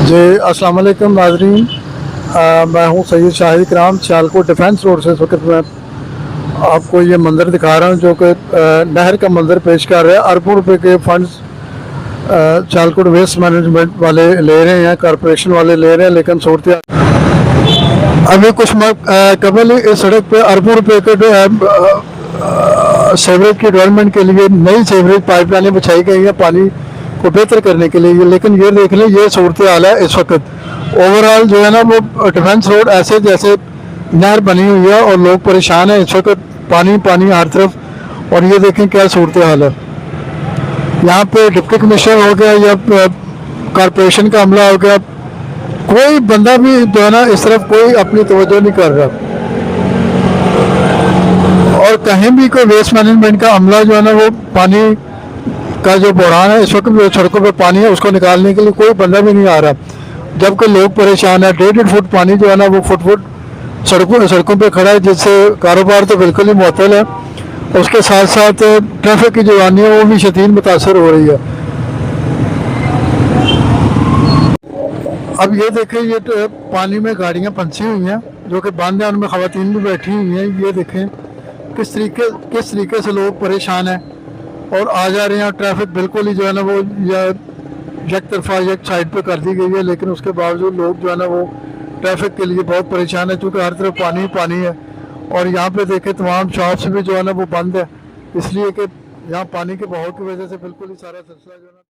जी अस्सलाम वालेकुम नाजरीन। मैं हूँ सैयद शाहिद इकराम, सियालकोट डिफेंस रोड से। इस वक्त मैं आपको ये मंज़र दिखा रहा हूँ जो कि नहर का मंज़र पेश कर रहा है। अरबों रुपए के फंड्स सियालकोट वेस्ट मैनेजमेंट वाले ले रहे हैं, कॉरपोरेशन वाले ले रहे हैं, लेकिन सूरत अभी कुछ कबल ही इस सड़क पे अरबों रुपए के जो है सीवरेज की डेवलपमेंट के लिए नई सीवरेज पाइपलाइनें बिछाई गई हैं पानी को बेहतर करने के लिए। लेकिन ये देख लें, ये सूरत हाल है इस वक्त। ओवरऑल जो है ना वो डिफेंस रोड ऐसे जैसे नहर बनी हुई है और लोग परेशान हैं इस वक्त, पानी पानी हर तरफ। और ये देखें क्या सूरत हाल है। यहाँ पे डिप्टी कमिश्नर हो गया या कॉरपोरेशन का अमला हो गया, कोई बंदा भी जो है ना इस तरफ कोई अपनी तवज्जो नहीं कर रहा। और कहीं भी कोई वेस्ट मैनेजमेंट का अमला जो है ना वो पानी का जो बहरान है इस वक्त जो सड़कों पे पानी है उसको निकालने के लिए कोई बंदा भी नहीं आ रहा, जबकि लोग परेशान है। 1.5 फुट पानी जो है ना वो फुट सड़कों पे खड़ा है, जिससे कारोबार तो बिल्कुल ही मुअत्तल है। उसके साथ साथ ट्रैफिक की जो आनी है वो भी शदीद मुतासर हो रही है। अब ये देखें, ये तो पानी में गाड़ियाँ फंसी हुई हैं जो कि बंद हैं, उनमें ख़वातीन भी बैठी हुई हैं। ये देखें किस तरीके से लोग परेशान हैं और आ जा रहे हैं। ट्रैफिक बिल्कुल ही जो है ना वो एक तरफा एक साइड पे कर दी गई है, लेकिन उसके बावजूद लोग जो है ना वो ट्रैफिक के लिए बहुत परेशान है, क्योंकि हर तरफ पानी ही पानी है। और यहाँ पे देखें तमाम शॉप्स भी जो है ना वो बंद है, इसलिए कि यहाँ पानी के बहाव की वजह से बिल्कुल ही सारा सिलसिला जो है ना